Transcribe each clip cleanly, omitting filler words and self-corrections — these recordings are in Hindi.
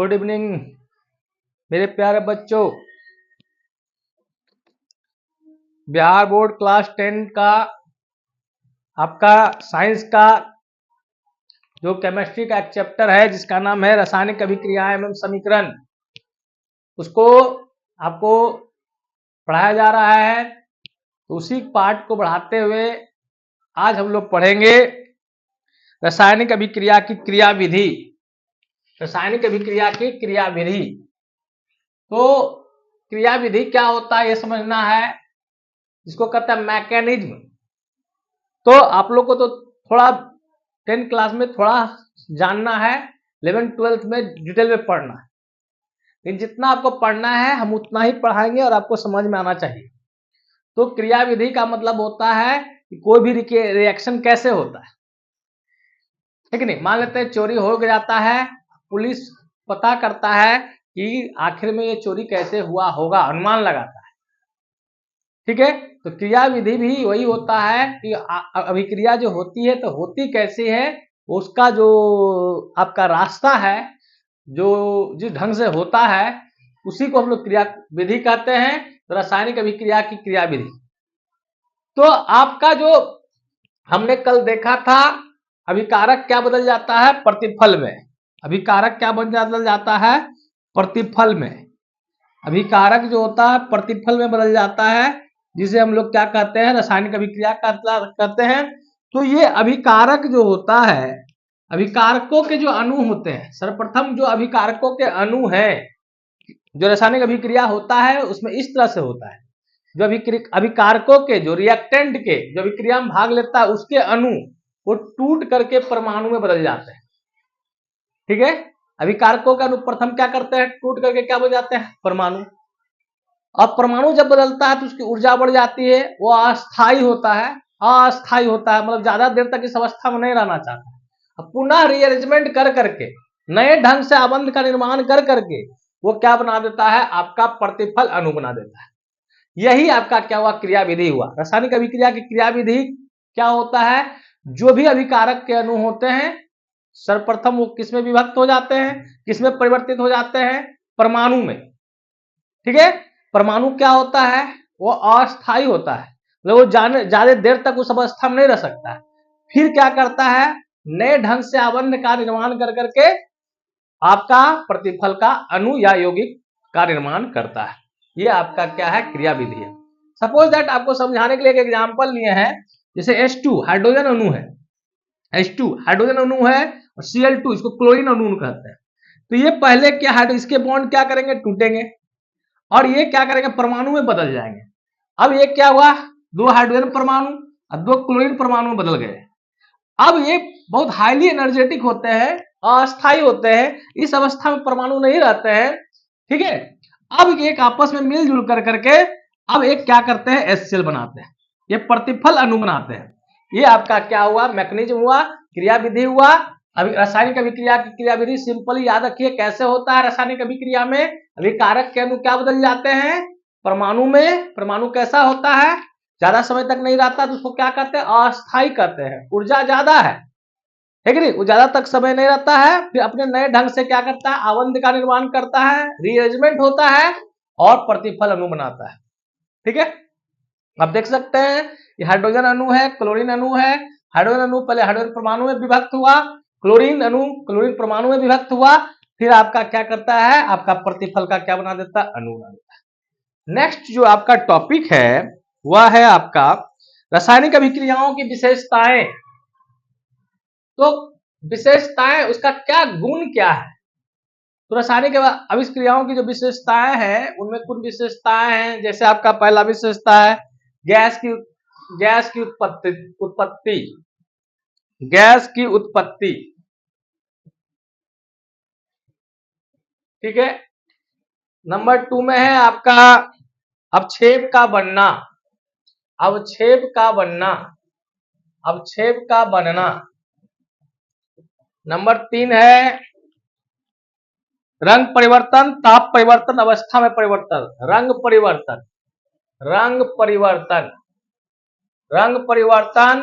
गुड इवनिंग मेरे प्यारे बच्चों। बिहार बोर्ड क्लास 10 का आपका साइंस का जो केमिस्ट्री का एक चैप्टर है जिसका नाम है रासायनिक अभिक्रियाएं एवं समीकरण, उसको आपको पढ़ाया जा रहा है। तो उसी पार्ट को बढ़ाते हुए आज हम लोग पढ़ेंगे रासायनिक अभिक्रिया की क्रियाविधि। रासायनिक अभिक्रिया की क्रियाविधि, तो क्रियाविधि क्या होता है ये समझना है, जिसको कहते हैं मैकेनिज्म। तो आप लोग को तो थोड़ा 10 क्लास में थोड़ा जानना है, 11 12th में डिटेल में पढ़ना है, लेकिन जितना आपको पढ़ना है हम उतना ही पढ़ाएंगे और आपको समझ में आना चाहिए। तो क्रियाविधि का मतलब होता है कि कोई भी रिएक्शन कैसे होता है, ठीक नहीं। मान लेते हैं चोरी हो जाता है, पुलिस पता करता है कि आखिर में ये चोरी कैसे हुआ होगा, अनुमान लगाता है, ठीक है। तो क्रियाविधि भी वही होता है कि अभिक्रिया जो होती है तो होती कैसे है, उसका जो आपका रास्ता है, जो जिस ढंग से होता है उसी को हम लोग क्रिया विधि कहते हैं। तो रासायनिक अभिक्रिया की क्रियाविधि, तो आपका जो हमने कल देखा था, अभिकारक क्या बदल जाता है प्रतिफल में। अभिकारक क्या बदल जाता है प्रतिफल में। अभिकारक जो होता है प्रतिफल में बदल जाता है, जिसे हम लोग क्या कहते हैं रासायनिक अभिक्रिया कहते हैं। तो ये अभिकारक जो होता है, अभिकारकों के जो अणु होते हैं, सर्वप्रथम जो अभिकारकों के अणु हैं, जो रासायनिक अभिक्रिया होता है उसमें इस तरह से होता है, जो अभिकारकों के जो रिएक्टेंट के जो अभिक्रिया में भाग लेता है उसके अणु वो टूट करके परमाणु में बदल जाते हैं, ठीक है। अभिकारकों के अणु प्रथम क्या करते हैं, टूट करके क्या बन जाते हैं परमाणु। अब परमाणु जब बदलता है तो उसकी ऊर्जा बढ़ जाती है, वो अस्थायी होता है, अस्थायी होता है, मतलब ज्यादा देर तक इस अवस्था में नहीं रहना चाहता। अब पुनः रीअरेंजमेंट कर करके नए ढंग से आबंध का निर्माण कर करके वो क्या बना देता है, आपका प्रतिफल अणु बना देता है। यही आपका क्या हुआ, क्रियाविधि हुआ। रासायनिक अभिक्रिया की क्रियाविधि क्या होता है, जो भी अभिकारक के अणु होते हैं सर्वप्रथम वो किसमें विभक्त हो जाते हैं, किसमें परिवर्तित हो जाते हैं, परमाणु में, ठीक है। परमाणु क्या होता है, वो अस्थायी होता है, मतलब वो ज्यादा देर तक उस अवस्था में नहीं रह सकता है। फिर क्या करता है, नए ढंग से आबंध का निर्माण कर करके आपका प्रतिफल का अणु या यौगिक का निर्माण करता है। ये आपका क्या है, क्रियाविधि है। सपोज दैट आपको समझाने के लिए एक एग्जांपल लिए हैं, जैसे H2 हाइड्रोजन अणु है, H2 हाइड्रोजन अणु है और Cl2 इसको क्लोरीन अणु कहते हैं। तो ये पहले क्या है, इसके बॉन्ड क्या करेंगे, टूटेंगे और ये क्या करेंगे, परमाणु में बदल जाएंगे। अब ये क्या हुआ, दो हाइड्रोजन परमाणु और दो क्लोरीन परमाणु बदल गए। अब ये बहुत हाईली एनर्जेटिक होते हैं, अस्थायी होते हैं, इस अवस्था में परमाणु नहीं रहते हैं, ठीक है। अब ये एक आपस में मिलजुल कर करके अब एक क्या करते हैं, HCl बनाते हैं, ये प्रतिफल अणु बनाते हैं। ये आपका क्या हुआ, मैकेनिज्म हुआ, क्रियाविधि हुआ। अभी रासायनिक अभिक्रिया की क्रियाविधि सिंपली याद रखिए कैसे होता है। रासायनिक अभिक्रिया में अभिकारक के अणु क्या बदल जाते हैं, परमाणु में। परमाणु कैसा होता है, ज्यादा समय तक नहीं रहता, तो उसको क्या कहते हैं, अस्थायी कहते हैं। ऊर्जा ज्यादा है, ठीक है, वो ज्यादा तक समय नहीं रहता है, फिर अपने नए ढंग से क्या करता है, आबंध का निर्माण करता है, रीअरेंजमेंट होता है और प्रतिफल अणु बनाता है, ठीक है। आप देख सकते हैं ये हाइड्रोजन अणु है, क्लोरीन अणु है। हाइड्रोजन अणु पहले हाइड्रोजन परमाणु में विभक्त हुआ, क्लोरीन अणु क्लोरीन परमाणु में विभक्त हुआ, फिर आपका क्या करता है, आपका प्रतिफल का क्या बना देता है, अणु बना देता है। नेक्स्ट जो आपका टॉपिक है वह है आपका रासायनिक अभिक्रियाओं की विशेषताएं। तो विशेषताएं, उसका क्या गुण क्या है। तो रासायनिक अभिक्रियाओं की जो विशेषताएं हैं उनमें कुछ विशेषताएं हैं, जैसे आपका पहला विशेषता है गैस की उत्पत्ति गैस की उत्पत्ति, ठीक है। नंबर 2 में है आपका अवक्षेप का बनना, अवक्षेप का बनना, अवक्षेप का बनना। नंबर 3 है रंग परिवर्तन, ताप परिवर्तन, अवस्था में परिवर्तन, रंग परिवर्तन, रंग परिवर्तन, रंग परिवर्तन।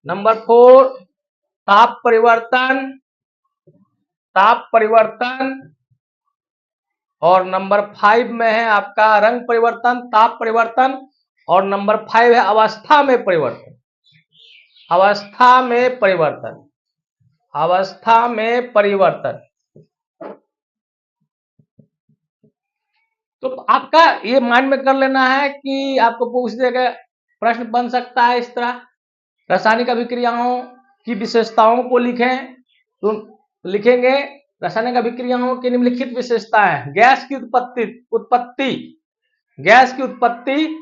नंबर 4 ताप परिवर्तन, ताप परिवर्तन, और नंबर 5 में है आपका रंग परिवर्तन, ताप परिवर्तन, और नंबर 5 है अवस्था में परिवर्तन। अवस्था में परिवर्तन, अवस्था में परिवर्तन। तो आपका ये माइंड में कर लेना है कि आपको पूछ देगा, प्रश्न बन सकता है इस तरह, रासायनिक अभिक्रियाओं की विशेषताओं को लिखें। तो लिखेंगे रासायनिक अभिक्रियाओं की निम्नलिखित विशेषताएं। गैस की उत्पत्ति, गैस की उत्पत्ति,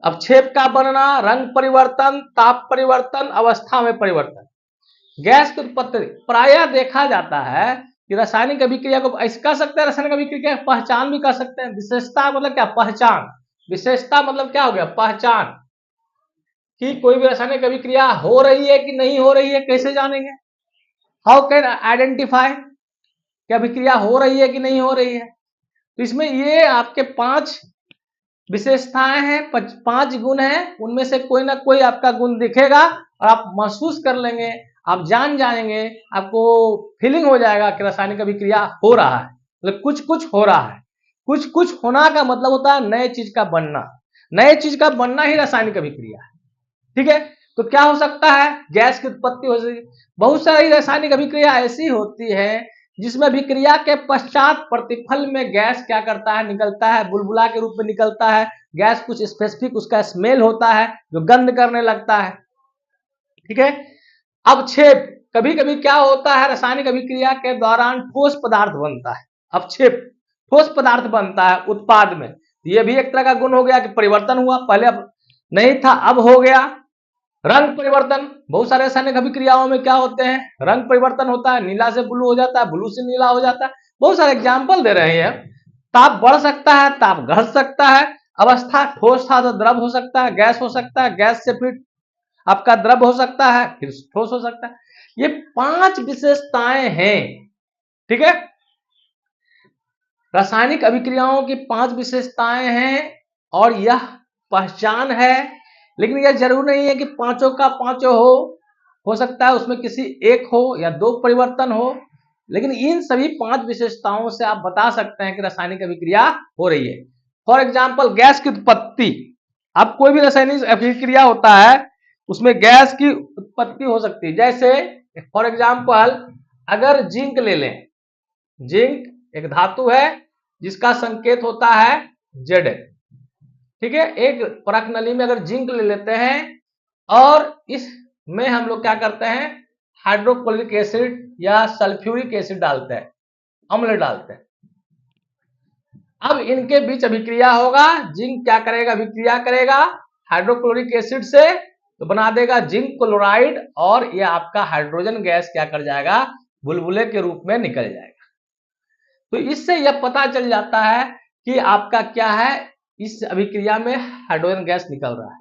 अवक्षेप का बनना, रंग परिवर्तन, ताप परिवर्तन, अवस्था में परिवर्तन। गैस की उत्पत्ति प्रायः देखा जाता है कि रासायनिक अभिक्रिया को ऐसे कह सकते हैं, रासायनिक अभिक्रिया पहचान भी कर सकते हैं। विशेषता मतलब क्या? पहचान। विशेषता मतलब क्या हो गया? पहचान। कि कोई भी रासायनिक अभिक्रिया हो रही है कि नहीं हो रही है, कैसे जानेंगे? हाउ कैन आइडेंटिफाई कि अभिक्रिया हो रही है कि नहीं हो रही है? तो इसमें ये आपके 5 विशेषताएं हैं, 5 गुण हैं, उनमें से कोई ना कोई आपका गुण दिखेगा और आप महसूस कर लेंगे, आप जान जाएंगे, आपको फीलिंग हो जाएगा कि रासायनिक अभिक्रिया हो रहा है, मतलब कुछ कुछ हो रहा है। कुछ कुछ होना का मतलब होता है नए चीज का बनना। नए चीज का बनना ही रासायनिक अभिक्रिया है। ठीक है, तो क्या हो सकता है? गैस की उत्पत्ति हो सकती है। बहुत सारी रासायनिक अभिक्रिया ऐसी होती है जिसमें अभिक्रिया के पश्चात प्रतिफल में गैस क्या करता है? निकलता है, बुलबुला के रूप में निकलता है। गैस कुछ स्पेसिफिक उसका स्मेल होता है जो गंध करने लगता है। ठीक है, अवक्षेप, कभी कभी क्या होता है, रासायनिक अभिक्रिया के दौरान ठोस पदार्थ बनता है। अवक्षेप, ठोस पदार्थ बनता है उत्पाद में। ये भी एक तरह का गुण हो गया कि परिवर्तन हुआ, पहले अब नहीं था अब हो गया। रंग परिवर्तन, बहुत सारे रासायनिक अभिक्रियाओं में क्या होते हैं? रंग परिवर्तन होता है, नीला से ब्लू हो जाता है, ब्लू से नीला हो जाता है। बहुत सारे एग्जाम्पल दे रहे हैं। ताप बढ़ सकता है, ताप घट सकता है। अवस्था, ठोस था तो द्रव हो सकता है, गैस हो सकता है, गैस से फिर आपका द्रव हो सकता है, फिर ठोस हो सकता है। ये 5 विशेषताएं हैं। ठीक है, रासायनिक अभिक्रियाओं की 5 विशेषताएं हैं और यह पहचान है। लेकिन यह जरूर नहीं है कि पांचों का पांचों हो सकता है उसमें किसी एक हो या 2 परिवर्तन हो। लेकिन इन सभी 5 विशेषताओं से आप बता सकते हैं कि रासायनिक अभिक्रिया हो रही है। फॉर एग्जाम्पल, गैस की उत्पत्ति। अब कोई भी रासायनिक अभिक्रिया होता है उसमें गैस की उत्पत्ति हो सकती है। जैसे फॉर एग्जाम्पल अगर जिंक ले लें, जिंक एक धातु है जिसका संकेत होता है Zn। ठीक है, एक परख नली में अगर जिंक ले लेते हैं और इसमें हम लोग क्या करते हैं, हाइड्रोक्लोरिक एसिड या सल्फ्यूरिक एसिड डालते हैं, अम्ल डालते हैं। अब इनके बीच अभिक्रिया होगा, जिंक क्या करेगा? अभिक्रिया करेगा हाइड्रोक्लोरिक एसिड से, तो बना देगा जिंक क्लोराइड, और ये आपका हाइड्रोजन गैस क्या कर जाएगा? बुलबुले के रूप में निकल जाएगा। तो इससे यह पता चल जाता है कि आपका क्या है, इस अभिक्रिया में हाइड्रोजन गैस निकल रहा है।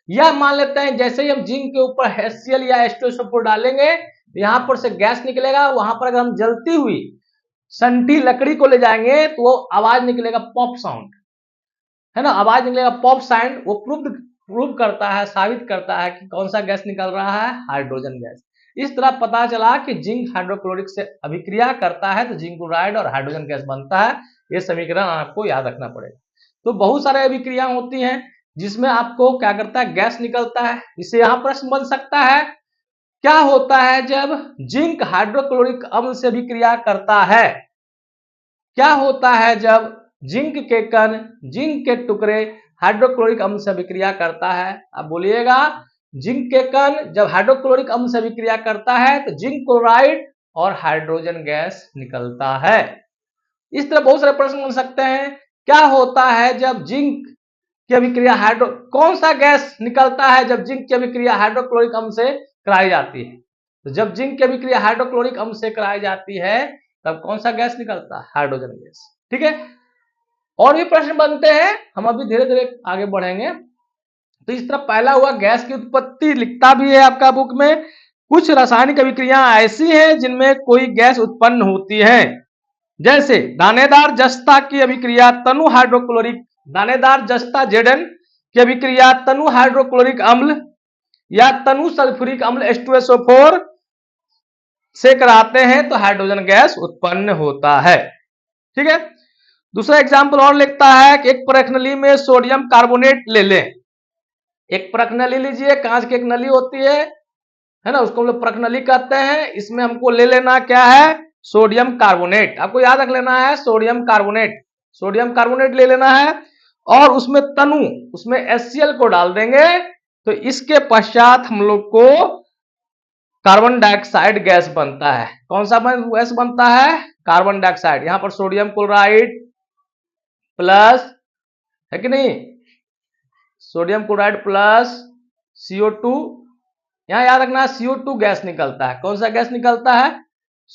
यह मान लेते हैं जैसे ही हम जिंक के ऊपर HCl या H2SO4 डालेंगे, यहां पर से गैस निकलेगा। वहां पर अगर हम जलती हुई संटी लकड़ी को ले जाएंगे तो वो आवाज निकलेगा, पॉप साउंड, है ना, आवाज निकलेगा पॉप साउंड। वो प्रूव करता है, साबित करता है कि कौन सा गैस निकल रहा है? Hydrogen gas. इस तरह पता चला कि जिंक हाइड्रोक्लोरिक से अभिक्रिया करता है तो जिंक क्लोराइड और हाइड्रोजन गैस बनता है। ये समीकरण आपको याद रखना पड़ेगा। तो बहुत सारे अभिक्रिया होती हैं जिसमें आपको क्या करता है? गैस निकलता है। इससे यहां प्रश्न बन सकता है, क्या होता है जब जिंक हाइड्रोक्लोरिक अम्ल से अभिक्रिया करता है? क्या होता है जब जिंक के कण, जिंक के टुकड़े हाइड्रोक्लोरिक अम्ल से अभिक्रिया करता है? आप बोलिएगा, जिंक के कण जब हाइड्रोक्लोरिक अम्ल से अभिक्रिया करता है तो जिंक क्लोराइड और हाइड्रोजन गैस निकलता है। इस तरह बहुत सारे प्रश्न बन सकते हैं। क्या होता है जब जिंक की अभिक्रिया कौन सा गैस निकलता है जब जिंक की अभिक्रिया हाइड्रोक्लोरिक अम्ल से कराई जाती है? तो जब जिंक की अभिक्रिया हाइड्रोक्लोरिक अम्ल से कराई जाती है तब कौन सा गैस निकलता है? Hydrogen gas. ठीक है, और भी प्रश्न बनते हैं, हम अभी धीरे धीरे आगे बढ़ेंगे। तो इस तरह पहला हुआ गैस की उत्पत्ति, लिखता भी है आपका बुक में। कुछ रासायनिक अभिक्रिया ऐसी हैं जिनमें कोई गैस उत्पन्न होती है, जैसे दानेदार जस्ता की अभिक्रिया तनु हाइड्रोक्लोरिक, दानेदार जस्ता Zn की अभिक्रिया तनु हाइड्रोक्लोरिक अम्ल या तनु सल्फ्यूरिक अम्ल H2SO4 से कराते हैं तो हाइड्रोजन गैस उत्पन्न होता है। ठीक है, दूसरा एग्जाम्पल और लिखता है कि एक परख में सोडियम कार्बोनेट ले लें। एक परख नली लीजिए, कांच की एक नली होती है ना, उसको हम लोग परख नली कहते हैं। इसमें हमको ले लेना क्या है, सोडियम कार्बोनेट। आपको याद रख लेना है सोडियम कार्बोनेट, सोडियम कार्बोनेट ले लेना है और उसमें तनु, उसमें HCl को डाल देंगे। तो इसके पश्चात हम लोग को कार्बन डाइऑक्साइड गैस बनता है। कौन सा गैस बनता है, कार्बन डाइऑक्साइड। यहां पर सोडियम क्लोराइड प्लस, है कि नहीं, सोडियम क्लोराइड प्लस CO2, यहां याद रखना CO2 गैस निकलता है। कौन सा गैस निकलता है,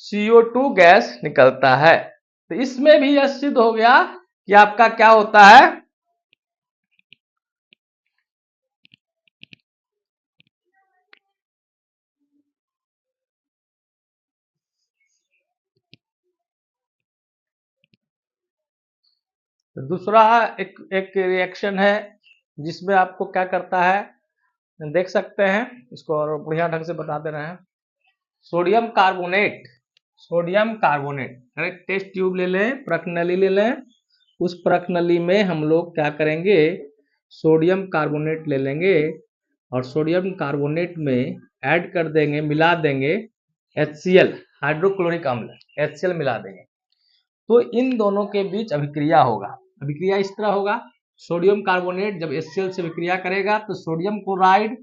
CO2 गैस निकलता है। तो इसमें भी यह सिद्ध हो गया कि आपका क्या होता है, तो दूसरा एक रिएक्शन है जिसमें आपको क्या करता है, देख सकते हैं, इसको और बढ़िया ढंग से बता दे रहे हैं। सोडियम कार्बोनेट, सोडियम कार्बोनेट एक टेस्ट ट्यूब ले लें, परख नली ले लें, उस परख नली में हम लोग क्या करेंगे, सोडियम कार्बोनेट ले लेंगे और सोडियम कार्बोनेट में ऐड कर देंगे, मिला देंगे HCl, हाइड्रोक्लोरिक अम्ल, HCl मिला देंगे। तो इन दोनों के बीच अभिक्रिया होगा। अभिक्रिया इस तरह होगा, सोडियम कार्बोनेट जब HCl से अभिक्रिया करेगा तो सोडियम क्लोराइड,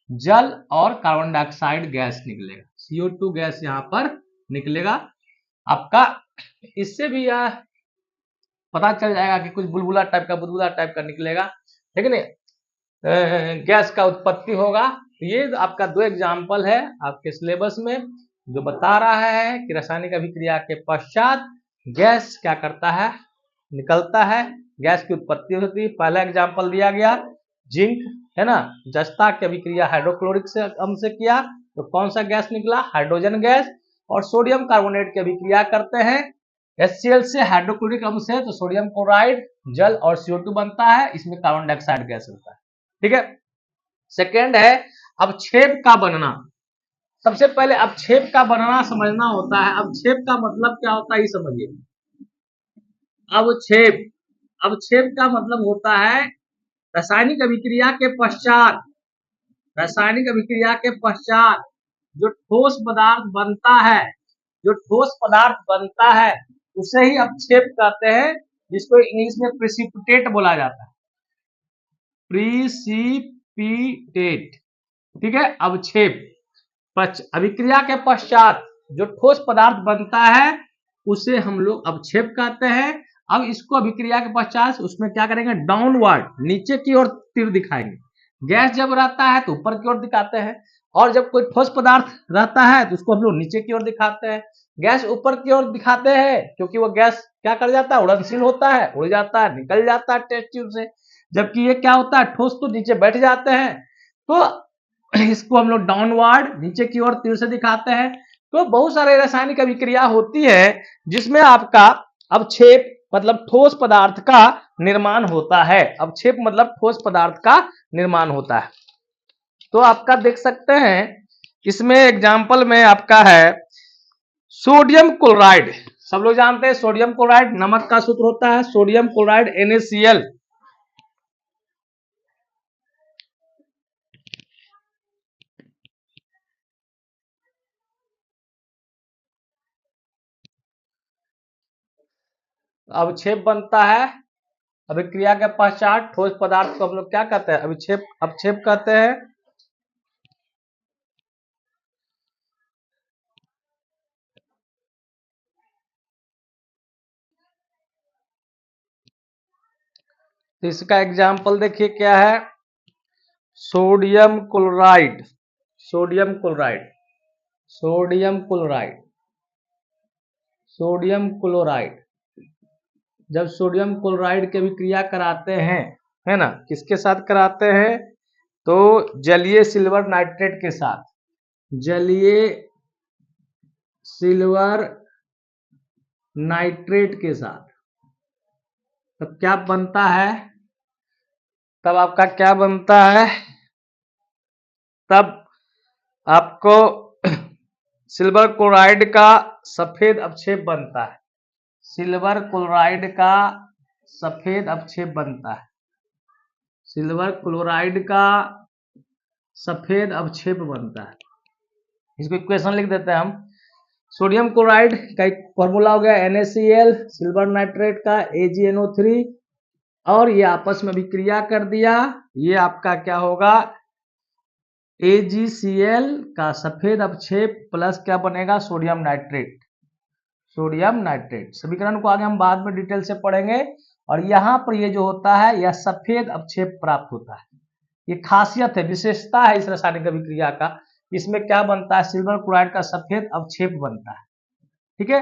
जल और कार्बन डाइऑक्साइड गैस निकलेगा, CO2 गैस यहाँ पर निकलेगा आपका। इससे भी यह पता चल जाएगा कि कुछ बुलबुला टाइप का निकलेगा, ठीक है नहीं, गैस का उत्पत्ति होगा। तो ये आपका दो एग्जाम्पल है आपके सिलेबस में जो बता रहा है कि रासायनिक अभिक्रिया के पश्चात गैस क्या करता है, निकलता है, गैस की उत्पत्ति होती है। पहला एग्जाम्पल दिया गया जिंक, है ना, जस्ता की अभिक्रिया हाइड्रोक्लोरिक से अम्ल से किया तो कौन सा गैस निकला, हाइड्रोजन गैस। और सोडियम कार्बोनेट की अभिक्रिया करते हैं HCl से हाइड्रोक्लोरिक अम्ल से तो सोडियम क्लोराइड, जल और CO2 बनता है, इसमें कार्बन डाइऑक्साइड गैस होता है। ठीक है, सेकेंड है अवक्षेप का बनना। सबसे पहले अवक्षेप का बनना समझना होता है। अवक्षेप का मतलब क्या होता है ये समझिए। अवक्षेप, अवक्षेप का मतलब होता है रासायनिक अभिक्रिया के पश्चात, रासायनिक अभिक्रिया के पश्चात जो ठोस पदार्थ बनता है, जो ठोस पदार्थ बनता है उसे ही अवक्षेप कहते हैं, जिसको इंग्लिश में प्रिसिपिटेट बोला जाता है, प्रिसिपिटेट। ठीक है, अवक्षेप अभिक्रिया के पश्चात जो ठोस पदार्थ बनता है उसे हम लोग अवक्षेप कहते हैं। अब इसको अभिक्रिया के पश्चात उसमें क्या करेंगे, डाउनवर्ड, नीचे की ओर तीर दिखाएंगे। गैस जब रहता है तो ऊपर की ओर दिखाते हैं और जब कोई ठोस पदार्थ रहता है तो उसको हम लोग नीचे की ओर दिखाते हैं। गैस ऊपर की ओर दिखाते हैं क्योंकि वो गैस क्या कर जाता है, उड़नशील होता है, उड़ जाता है, निकल जाता है टेस्ट ट्यूब से। जबकि ये क्या होता है, ठोस तो नीचे बैठ जाते हैं, तो इसको हम लोग डाउनवर्ड, नीचे की ओर तीर से दिखाते हैं। तो बहुत सारे रासायनिक अभिक्रिया होती है जिसमें आपका अवक्षेप मतलब ठोस पदार्थ का निर्माण होता है। अवक्षेप मतलब ठोस पदार्थ का निर्माण होता है। तो आपका देख सकते हैं इसमें एग्जाम्पल में आपका है सोडियम क्लोराइड। सब लोग जानते हैं सोडियम क्लोराइड नमक का सूत्र होता है, सोडियम क्लोराइड NaCl। अवक्षेप बनता है अभिक्रिया के पश्चात ठोस पदार्थ को हम लोग क्या कहते हैं, अवक्षेप, अवक्षेप कहते हैं। तो इसका एग्जाम्पल देखिए क्या है, sodium chloride, sodium chloride, sodium chloride, sodium chloride. जब सोडियम क्लोराइड की अभिक्रिया कराते हैं, है ना, किसके साथ कराते हैं, तो जलीय सिल्वर नाइट्रेट के साथ, जलीय सिल्वर नाइट्रेट के साथ, तब क्या बनता है, तब आपका क्या बनता है, तब आपको सिल्वर क्लोराइड का सफेद अवक्षेप बनता है। सिल्वर क्लोराइड का सफेद अवक्षेप बनता है। सिल्वर क्लोराइड का सफेद अवक्षेप बनता है। इसको इक्वेशन लिख देते हैं हम। सोडियम क्लोराइड का एक फॉर्मूला हो गया NaCl, सिल्वर नाइट्रेट का AgNO3, और ये आपस में अभिक्रिया कर दिया। ये आपका क्या होगा, AgCl का सफेद अवक्षेप प्लस क्या बनेगा, सोडियम नाइट्रेट। सोडियम नाइट्रेट समीकरण को आगे हम बाद में डिटेल से पढ़ेंगे। और यहाँ पर ये जो होता है यह सफेद अवक्षेप प्राप्त होता है। ये खासियत है, विशेषता है इस रासायनिक अभिक्रिया का। इसमें क्या बनता है, सिल्वर क्लोराइड का सफेद अवक्षेप बनता है। ठीक है,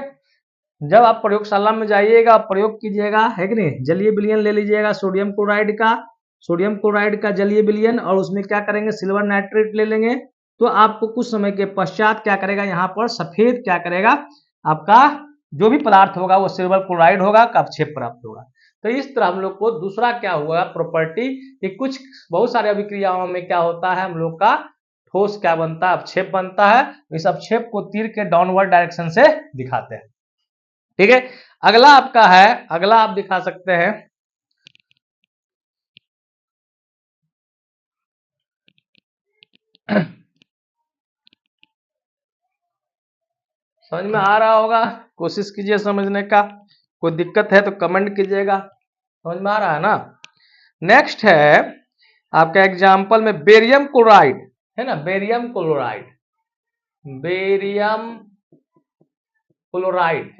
जब आप प्रयोगशाला में जाइएगा प्रयोग कीजिएगा, है कि नहीं, जलीय विलयन ले लीजिएगा सोडियम क्लोराइड का जलीय विलयन, और उसमें क्या करेंगे, सिल्वर नाइट्रेट ले लेंगे। तो आपको कुछ समय के पश्चात क्या करेगा, यहाँ पर सफेद क्या करेगा, आपका जो भी पदार्थ होगा वो सिल्वर क्लोराइड होगा का अवक्षेप प्राप्त होगा। तो इस तरह हम लोग को दूसरा क्या हुआ प्रॉपर्टी कि कुछ बहुत सारे अभिक्रियाओं में क्या होता है, हम लोग का ठोस क्या बनता है, अवक्षेप बनता है। इस अवक्षेप को तीर के डाउनवर्ड डायरेक्शन से दिखाते हैं। ठीक है, अगला आपका है, अगला आप दिखा सकते हैं, समझ में आ रहा होगा, कोशिश कीजिए समझने का। कोई दिक्कत है तो कमेंट कीजिएगा। समझ में आ रहा है ना। नेक्स्ट है आपका एग्जाम्पल में बेरियम क्लोराइड है ना, barium chloride, barium chloride,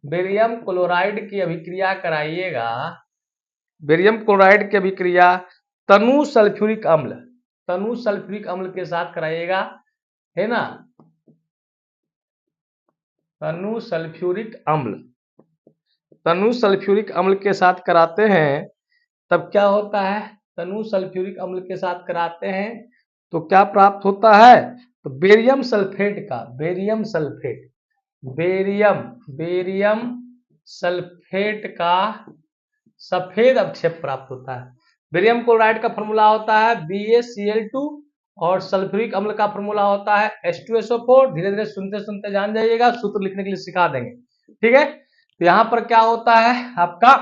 barium chloride की अभिक्रिया कराइएगा। बेरियम क्लोराइड की अभिक्रिया तनु सल्फ्यूरिक अम्ल, तनु सल्फ्यूरिक अम्ल के साथ कराइएगा, है ना, तनु सल्फ्यूरिक अम्ल, तनु सल्फ्यूरिक अम्ल के साथ कराते हैं। तब क्या होता है, तनु सल्फ्यूरिक अम्ल के साथ कराते हैं तो क्या प्राप्त होता है, तो बेरियम सल्फेट का, barium sulphate, barium barium sulphate का सफेद अवक्षेप प्राप्त होता है। बेरियम क्लोराइड का फॉर्मूला होता है BaCl2 और सल्फ्यूरिक अम्ल का फॉर्मूला होता है H2SO4। धीरे धीरे सुनते सुनते जान जाइएगा, सूत्र लिखने के लिए सिखा देंगे। ठीक है, तो यहाँ पर क्या होता है आपका,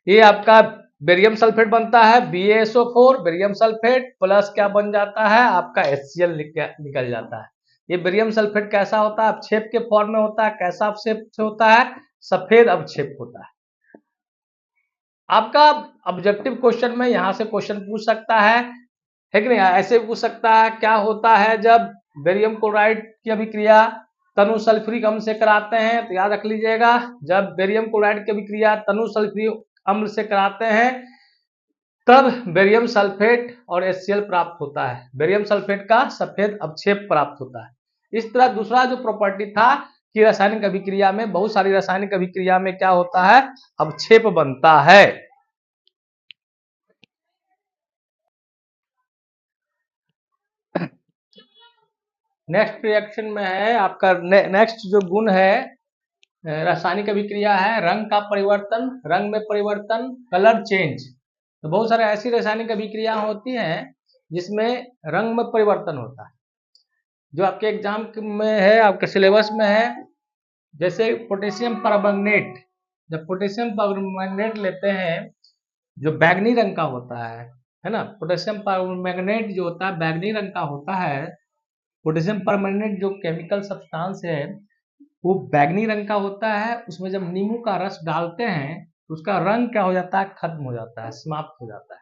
ये आपका बेरियम सल्फेट बनता है BaSO4, बेरियम सल्फेट प्लस क्या बन जाता है आपका HCl निकल जाता है। ये बेरियम सल्फेट कैसा होता है, अवक्षेप के फॉर्म में होता है। कैसा अवक्षेप होता है, सफेद अवक्षेप होता है। आपका ऑब्जेक्टिव क्वेश्चन में यहां से क्वेश्चन पूछ सकता है कि नहीं, ऐसे पूछ सकता है क्या होता है जब बेरियम क्लोराइड की अभिक्रिया तनु सल्फ्यूरिक अम्ल से कराते हैं। तो याद रख लीजिएगा, जब बेरियम क्लोराइड की अभिक्रिया तनु सल्फ्यूरिक अम्ल से कराते हैं तब बेरियम सल्फेट और HCl प्राप्त होता है। बेरियम सल्फेट का सफेद अवक्षेप प्राप्त होता है। इस तरह दूसरा जो प्रॉपर्टी था कि रासायनिक अभिक्रिया में, बहुत सारी रासायनिक अभिक्रिया में क्या होता है, अवक्षेप बनता है। नेक्स्ट रिएक्शन में है आपका, नेक्स्ट जो गुण है रासायनिक अभिक्रिया है रंग का परिवर्तन, रंग में परिवर्तन, कलर चेंज। तो बहुत सारे ऐसी रासायनिक अभिक्रिया होती हैं जिसमें रंग में परिवर्तन होता है, जो आपके एग्जाम में है, आपके सिलेबस में है। जैसे पोटेशियम परमैंगनेट, जब पोटेशियम परमैंगनेट लेते हैं जो बैंगनी रंग का होता है ना, पोटेशियम परमैंगनेट जो होता है बैंगनी रंग का होता है। पोटेशियम परमैंगनेट जो केमिकल सब्सटेंस है वो बैंगनी रंग का होता है। उसमें जब नींबू का रस डालते हैं तो उसका रंग क्या हो जाता है, खत्म हो जाता है, समाप्त हो जाता है।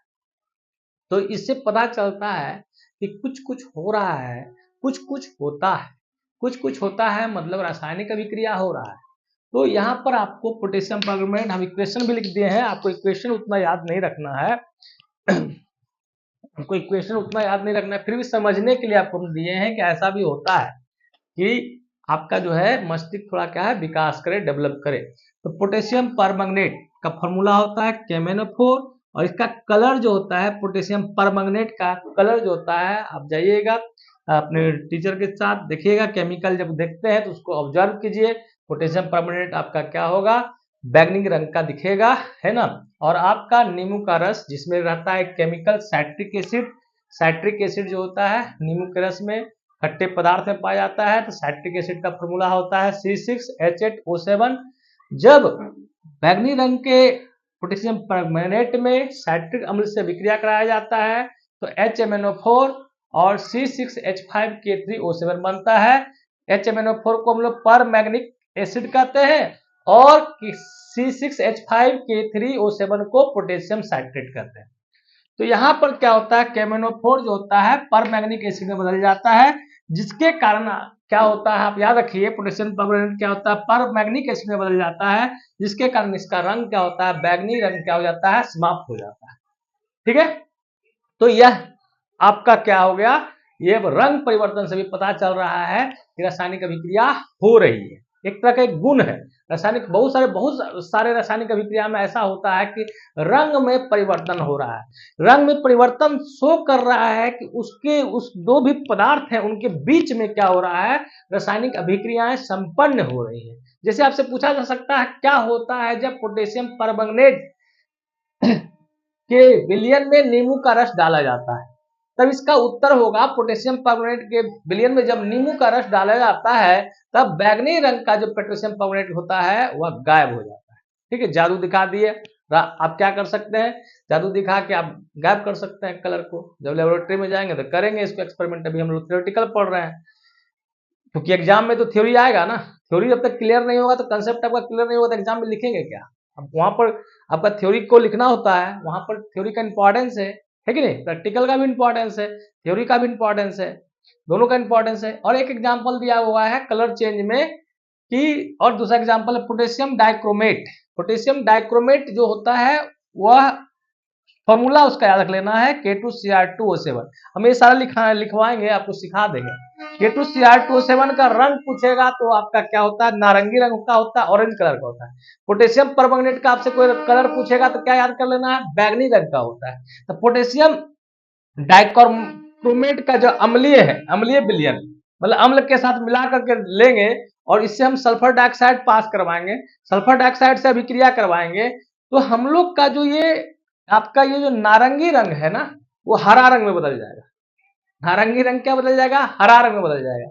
तो इससे पता चलता है कि कुछ कुछ हो रहा है, कुछ कुछ होता है, कुछ कुछ होता है मतलब रासायनिक अभिक्रिया हो रहा है। तो यहाँ पर आपको पोटेशियम परमैंगनेट, हम इक्वेशन भी लिख दिए हैं, आपको इक्वेशन उतना याद नहीं रखना है आपको इक्वेशन उतना याद नहीं रखना है, फिर भी समझने के लिए आपको हम दिए हैं कि ऐसा भी होता है कि आपका जो है मस्तिष्क थोड़ा क्या है, विकास करे, डेवलप करे। तो पोटेशियम परमैंगनेट का फॉर्मूला होता है KMnO4, और इसका कलर जो होता है, पोटेशियम परमैंगनेट का कलर जो होता है, आप जाइएगा अपने टीचर के साथ देखिएगा, केमिकल जब देखते हैं तो उसको ऑब्जर्व कीजिए। पोटेशियम परमैंगनेट आपका क्या होगा, बैंगनी रंग का दिखेगा, है ना। और आपका नींबू का रस जिसमें रहता है chemical citric acid, citric acid जो होता है नींबू के रस में, खट्टे पदार्थ में पाया जाता है। तो साइट्रिक एसिड का फॉर्मूला होता है C6H8O7। जब बैंगनी रंग के पोटेशियम परमैंगनेट में साइट्रिक अम्ल से विक्रिया कराया जाता है तो HMnO4 और C6H5K3O7 बनता है। HMnO4 को हम लोग परमैंगनिक एसिड कहते हैं और C6H5K3O7 को पोटेशियम साइट्रेट कहते हैं। तो यहाँ पर क्या होता है, KMnO4 जो होता है परमैंगनिक एसिड में बदल जाता है, जिसके कारण क्या होता है, आप याद रखिए, पोटेशियम परमैंगनेट क्या होता है, परमैंगनिक एसिड में बदल जाता है, जिसके कारण इसका रंग क्या होता है, बैगनी रंग क्या हो जाता है, समाप्त हो जाता है। ठीक है, तो यह आपका क्या हो गया, ये रंग परिवर्तन से भी पता चल रहा है कि रासायनिक अभिक्रिया हो रही है, एक तरह का एक गुण है। रासायनिक बहुत सारे रासायनिक अभिक्रिया में ऐसा होता है कि रंग में परिवर्तन हो रहा है, रंग में परिवर्तन शो कर रहा है कि उस दो भी पदार्थ हैं उनके बीच में क्या हो रहा है, रासायनिक अभिक्रियाएं संपन्न हो रही है। जैसे आपसे पूछा जा सकता है क्या होता है जब पोटेशियम परमैंगनेट के विलयन में नींबू का रस डाला जाता है, तब इसका उत्तर होगा पोटेशियम परमैंगनेट के विलयन में जब नींबू का रस डाला जाता है तब बैगनी रंग का जो पोटेशियम परमैंगनेट होता है वह गायब हो जाता है। ठीक है, जादू दिखा दिए। आप क्या कर सकते हैं, जादू दिखा के आप गायब कर सकते हैं कलर को। जब लेबोरेटरी में जाएंगे तो करेंगे इसको एक्सपेरिमेंट, अभी हम लोग थ्योरेटिकल पढ़ रहे हैं, क्योंकि एग्जाम में तो थ्योरी आएगा ना, थ्योरी जब तक क्लियर नहीं होगा तो कंसेप्ट आपका क्लियर नहीं होगा तो एग्जाम में लिखेंगे क्या। अब वहां पर आपका थ्योरी को लिखना होता है, वहां पर थ्योरी का इंपॉर्टेंस है कि नहीं, प्रैक्टिकल का भी इंपॉर्टेंस है, थ्योरी का भी इंपॉर्टेंस है, दोनों का इंपॉर्टेंस है। और एक एग्जाम्पल दिया हुआ है कलर चेंज में कि, और दूसरा एग्जाम्पल है पोटेशियम डाइक्रोमेट। पोटेशियम डाइक्रोमेट जो होता है वह फॉर्मूला उसका याद रख लेना है K2Cr2O7। हम ये सारा लिखवाएंगे, आपको सिखा देंगे। K2Cr2O7 का रंग पूछेगा तो आपका क्या होता है, नारंगी रंग का होता है, ऑरेंज कलर का होता है। पोटेशियम परमैंगनेट का आपसे कोई कलर पूछेगा तो क्या याद कर लेना है, बैगनी रंग का होता है। तो पोटेशियम डाइक्रोमेट का जो अम्लीय है, अम्लीय विलयन मतलब अम्ल के साथ मिला करके लेंगे और इससे हम सल्फर डाइऑक्साइड पास करवाएंगे, सल्फर डाइऑक्साइड से अभिक्रिया करवाएंगे, तो हम लोग का जो ये आपका ये जो नारंगी रंग है ना वो हरा रंग में बदल जाएगा। नारंगी रंग क्या बदल जाएगा, हरा रंग में बदल जाएगा।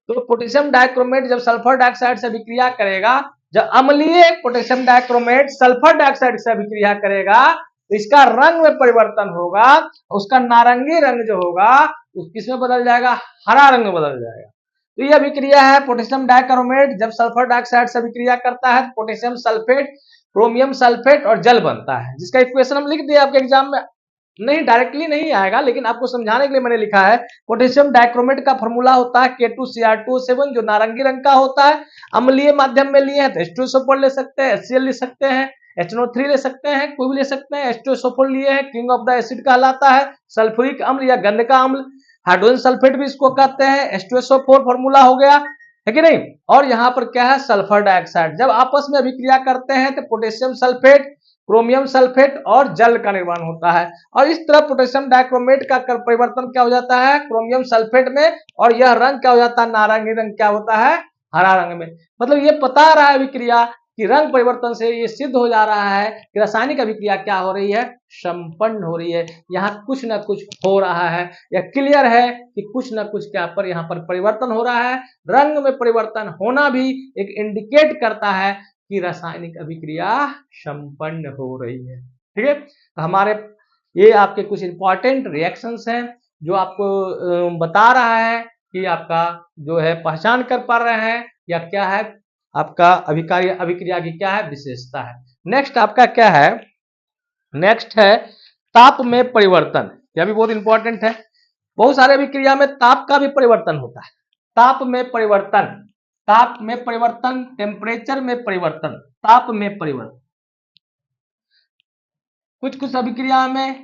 तो पोटेशियम डाइक्रोमेट जब सल्फर डाइऑक्साइड से अभिक्रिया करेगा, जब अम्लीय पोटेशियम डाइक्रोमेट सल्फर डाइऑक्साइड से अभिक्रिया करेगा तो इसका रंग में परिवर्तन होगा, उसका नारंगी रंग जो होगा उस किसमें बदल जाएगा, हरा रंग में बदल जाएगा। तो यह अभिक्रिया है पोटेशियम डाइक्रोमेट जब सल्फर डाइऑक्साइड से अभिक्रिया करता है, पोटेशियम सल्फेट, क्रोमियम सल्फेट और जल बनता है, जिसका इक्वेशन हम लिख दिए आपके एग्जाम में, नहीं डायरेक्टली नहीं आएगा लेकिन आपको समझाने के लिए मैंने लिखा है। पोटेशियम डाइक्रोमेट का फॉर्मूला होता है K2Cr2O7 जो नारंगी रंग का होता है। अम्लीय माध्यम में लिए हैं तो H2SO4 ले सकते हैं, HCl ले सकते हैं, HNO3 ले सकते हैं, कोई भी ले सकते हैं। H2SO4 लिए हैं, किंग ऑफ द एसिड कहलाता है। सल्फ्यूरिक अम्ल या गंध का अम्ल, हाइड्रोजन सल्फेट भी इसको कहते हैं, H2SO4 फॉर्मूला हो गया है कि नहीं। और यहाँ पर क्या है, सल्फर डाइऑक्साइड जब आपस में अभिक्रिया करते हैं तो पोटेशियम सल्फेट, क्रोमियम सल्फेट और जल का निर्माण होता है। और इस तरह पोटेशियम डाइक्रोमेट का परिवर्तन क्या हो जाता है, क्रोमियम सल्फेट में, और यह रंग क्या हो जाता है, नारंगी रंग क्या होता है, हरा रंग में। मतलब ये बता रहा है अभिक्रिया कि रंग परिवर्तन से ये सिद्ध हो जा रहा है कि रासायनिक अभिक्रिया क्या हो रही है, संपन्न हो रही है। यहाँ कुछ ना कुछ हो रहा है, यह क्लियर है कि कुछ ना कुछ क्या पर यहाँ पर परिवर्तन हो रहा है। रंग में परिवर्तन होना भी एक इंडिकेट करता है कि रासायनिक अभिक्रिया संपन्न हो रही है। ठीक है, तो हमारे ये आपके कुछ इंपॉर्टेंट रिएक्शंस हैं जो आपको बता रहा है कि आपका जो है पहचान कर पा रहे हैं या क्या है आपका अभिक्रिया की क्या है विशेषता है। नेक्स्ट आपका क्या है, नेक्स्ट है ताप में परिवर्तन। यह भी बहुत इंपॉर्टेंट है। बहुत सारे अभिक्रिया में ताप का भी परिवर्तन होता है। ताप में परिवर्तन, ताप में परिवर्तन, टेम्परेचर में परिवर्तन, ताप में परिवर्तन। कुछ कुछ अभिक्रिया में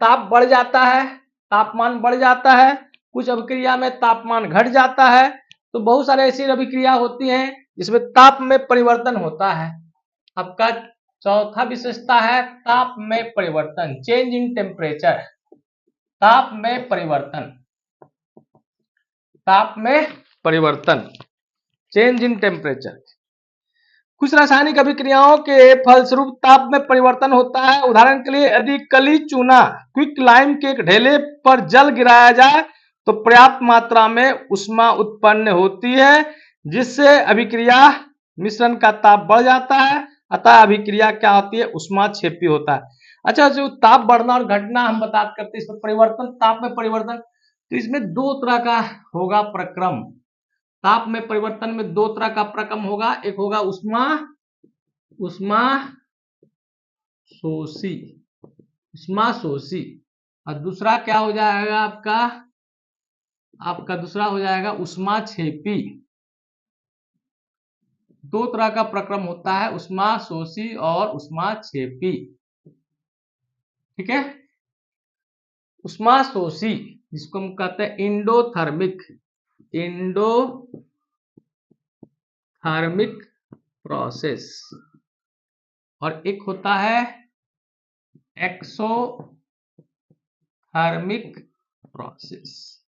ताप बढ़ जाता है, तापमान बढ़ जाता है, कुछ अभिक्रिया में तापमान घट जाता है। तो बहुत सारे ऐसी अभिक्रिया होती हैं जिसमें ताप में परिवर्तन होता है। आपका चौथा विशेषता है ताप में परिवर्तन, चेंज इन टेम्परेचर। ताप में परिवर्तन, ताप में परिवर्तन, चेंज इन टेम्परेचर। कुछ रासायनिक अभिक्रियाओं के फलस्वरूप ताप में परिवर्तन होता है। उदाहरण के लिए यदि कली चूना क्विक लाइम के ढेले पर जल गिराया जाए तो पर्याप्त मात्रा में ऊष्मा उत्पन्न होती है, जिससे अभिक्रिया मिश्रण का ताप बढ़ जाता है, अतः अभिक्रिया क्या होती है, ऊष्माक्षेपी होता है। अच्छा, जो ताप बढ़ना और घटना हम बात करते हैं, इसमें परिवर्तन, ताप में परिवर्तन, तो इसमें दो तरह का होगा प्रक्रम। ताप में परिवर्तन में दो तरह का प्रक्रम होगा, एक होगा ऊष्मा शोषी और दूसरा क्या हो जाएगा आपका दूसरा हो जाएगा ऊष्माक्षेपी। दो तरह का प्रक्रम होता है, ऊष्मा शोषी और ऊष्माक्षेपी। ठीक है, ऊष्मा शोषी जिसको हम कहते हैं इंडोथर्मिक प्रोसेस, और एक होता है एक्सोथर्मिक प्रोसेस।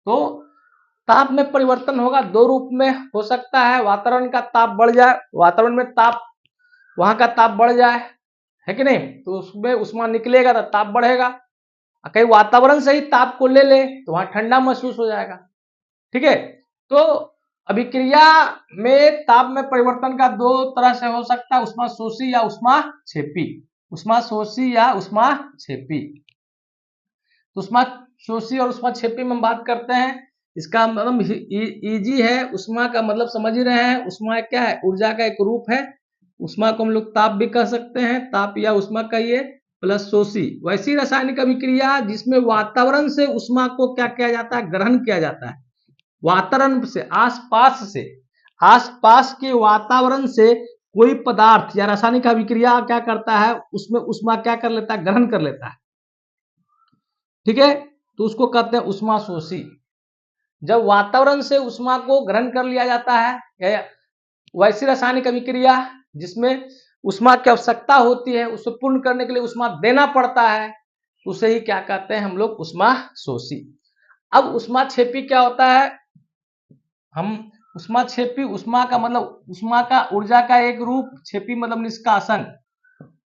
तो ताप में परिवर्तन होगा, दो रूप में हो सकता है। वातावरण का ताप बढ़ जाए, वातावरण में ताप, वहां का ताप बढ़ जाए, है कि नहीं, तो उसमें ऊष्मा निकलेगा तो ताप बढ़ेगा। कहीं वातावरण से ही ताप को ले ले तो वहां ठंडा महसूस हो जाएगा। ठीक है, तो अभिक्रिया में ताप में परिवर्तन का दो तरह से हो सकता है, ऊष्मा शोषी या ऊष्माक्षेपी। ऊष्मा शोषी या ऊष्माक्षेपी, तो ऊष्मा शोषी और ऊष्माक्षेपी में हम बात करते हैं। इसका मतलब इजी है, ऊष्मा का मतलब समझ ही रहे हैं। ऊष्मा क्या है, ऊर्जा का एक रूप है। ऊष्मा को हम लोग ताप भी कह सकते हैं, ताप या ऊष्मा कहिए, प्लस शोषी। वैसी रासायनिक अभिक्रिया जिसमें वातावरण से ऊष्मा को क्या किया जाता है, ग्रहण किया जाता है। वातावरण से, आसपास के वातावरण से कोई पदार्थ या रासायनिक अभिक्रिया क्या करता है, उसमें ऊष्मा क्या कर लेता है, ग्रहण कर लेता है। ठीक है, तो उसको कहते हैं ऊष्मा शोषी। जब वातावरण से ऊष्मा को ग्रहण कर लिया जाता है, या वैसी रासायनिक अभिक्रिया जिसमें ऊष्मा की आवश्यकता होती है, उसे पूर्ण करने के लिए ऊष्मा देना पड़ता है, उसे ही क्या कहते हैं हम लोग, ऊष्मा शोषी। अब ऊष्माक्षेपी क्या होता है, हम ऊष्माक्षेपी, ऊष्मा का मतलब ऊष्मा का ऊर्जा का एक रूप, क्षेपी मतलब निष्कासन।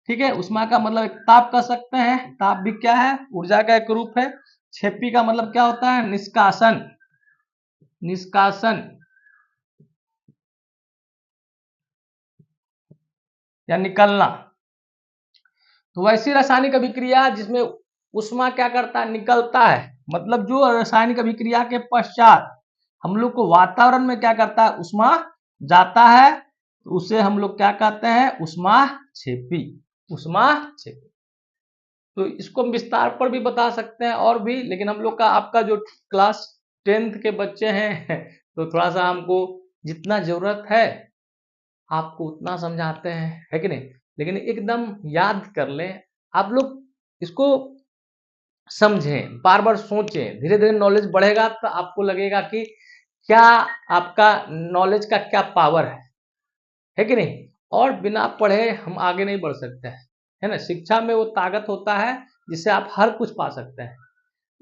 ठीक है, ऊष्मा का मतलब एक ताप कह सकते हैं, ताप भी क्या है, ऊर्जा का एक रूप है। क्षेपी का मतलब क्या होता है, निष्कासन या निकलना। तो वैसी रासायनिक अभिक्रिया जिसमें ऊष्मा क्या करता है, निकलता है, मतलब जो रासायनिक अभिक्रिया के पश्चात हम लोग को वातावरण में क्या करता है, ऊष्मा जाता है, तो उसे हम लोग क्या कहते हैं, ऊष्माक्षेपी। तो इसको हम विस्तार पर भी बता सकते हैं और भी, लेकिन हम लोग का आपका जो क्लास 10th के बच्चे हैं तो थोड़ा सा हमको जितना जरूरत है आपको उतना समझाते हैं, है कि नहीं। लेकिन एकदम याद कर लें, आप लोग इसको समझें, बार बार सोचें, धीरे धीरे नॉलेज बढ़ेगा तो आपको लगेगा कि क्या आपका नॉलेज का क्या पावर है कि नहीं। और बिना पढ़े हम आगे नहीं बढ़ सकते हैं, है ना। शिक्षा में वो ताकत होता है जिससे आप हर कुछ पा सकते हैं।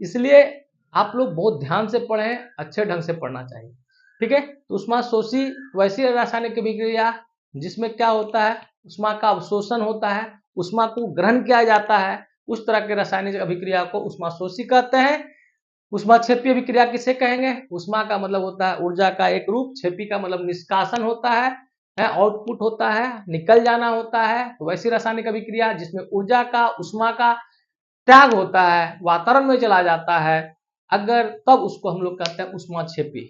इसलिए आप लोग बहुत ध्यान से पढ़ें, अच्छे ढंग से पढ़ना चाहिए। ठीक है, तो ऊष्मा शोषी वैसी रासायनिक अभिक्रिया जिसमें क्या होता है, ऊष्मा का अवशोषण होता है, ऊष्मा को ग्रहण किया जाता है, उस तरह के रासायनिक अभिक्रिया को ऊष्मा शोषी कहते हैं। ऊष्माक्षेपी अभिक्रिया किसे कहेंगे, ऊष्मा का मतलब होता है ऊर्जा का एक रूप, क्षेपी का मतलब निष्कासन होता है, आउटपुट होता है, निकल जाना होता है। तो वैसी रासायनिक अभिक्रिया जिसमें ऊर्जा का, ऊष्मा का त्याग होता है, वातावरण में चला जाता है, अगर तब उसको हम लोग कहते हैं ऊष्माक्षेपी।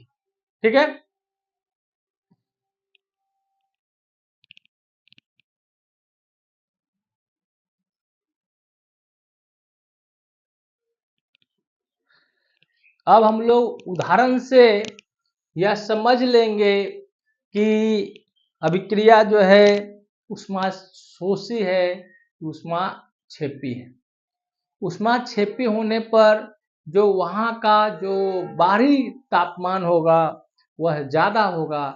ठीक है, अब हम लोग उदाहरण से यह समझ लेंगे कि अभिक्रिया जो है ऊष्मा शोषी है, ऊष्माक्षेपी है। ऊष्माक्षेपी होने पर जो वहाँ का जो बाहरी तापमान होगा वह ज़्यादा होगा,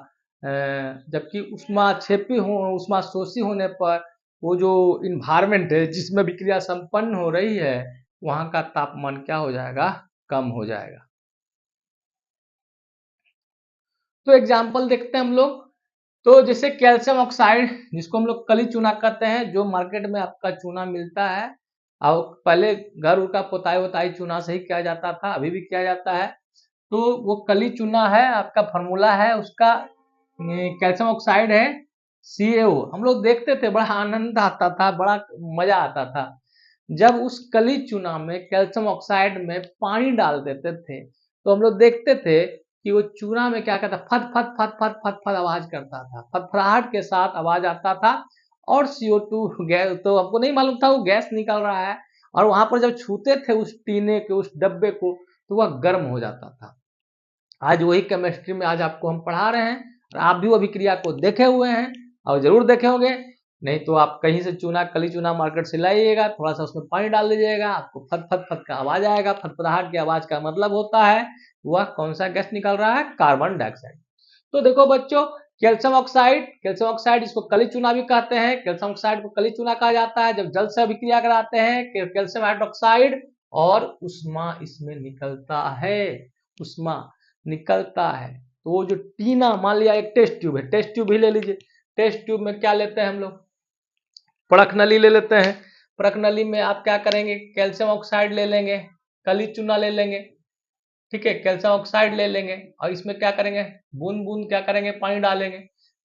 जबकि ऊष्माक्षेपी हो, ऊष्मा शोषी होने पर वो जो इन्वायरमेंट है जिसमें अभिक्रिया संपन्न हो रही है, वहाँ का तापमान क्या हो जाएगा, कम हो जाएगा। तो एग्जाम्पल देखते हैं हम लोग। तो जैसे कैल्शियम ऑक्साइड जिसको हम लोग कली चूना कहते हैं, जो मार्केट में आपका चूना मिलता है, और पहले घर उर का पुताई वोताई चूना से ही किया जाता था, अभी भी किया जाता है। तो वो कली चूना है आपका, फॉर्मूला है उसका कैल्शियम ऑक्साइड है CaO। हम लोग देखते थे, बड़ा आनंद आता था, बड़ा मजा आता था जब उस कली चूना में कैल्शियम ऑक्साइड में पानी डाल देते थे। तो हम लोग देखते थे कि वो चूना में क्या करता, फट फट फट फट फट फट आवाज करता था, फटफड़ाहट के साथ आवाज आता था। और CO2 गैस तो हमको नहीं मालूम था वो गैस निकल रहा है, और वहां पर जब छूते थे उस टीने के उस डब्बे को तो वह गर्म हो जाता था। आज वही केमिस्ट्री में आज आपको हम पढ़ा रहे हैं, और आप भी वो अभिक्रिया को देखे हुए हैं और जरूर देखे होंगे। नहीं तो आप कहीं से चूना, कली चूना मार्केट से लाइएगा, थोड़ा सा उसमें पानी डाल दीजिएगा, आपको फट फट फट का आवाज आएगा। फटफटाहट की आवाज का मतलब होता है वह कौन सा गैस निकल रहा है, कार्बन डाइऑक्साइड। तो देखो बच्चों, कैल्शियम ऑक्साइड, कैल्शियम ऑक्साइड इसको कली चूना भी कहते हैं। कैल्शियम ऑक्साइड को कली चूना कहा जाता है जब जल से अभिक्रिया कराते हैं कैल्शियम हाइड्रोक्साइड, और उष्मा इसमें निकलता है, उष्मा निकलता है। तो वो जो टीना, मान लिया एक टेस्ट ट्यूब है, टेस्ट ट्यूब ही ले लीजिए। टेस्ट ट्यूब में क्या लेते हैं हम लोग, पड़क नली ले लेते हैं। पड़क नली में आप क्या करेंगे, कैल्शियम ऑक्साइड ले लेंगे, कली चूना ले लेंगे, ठीक है, कैल्शियम ऑक्साइड ले लेंगे, और इसमें क्या करेंगे, बूंद बूंद क्या करेंगे, पानी डालेंगे।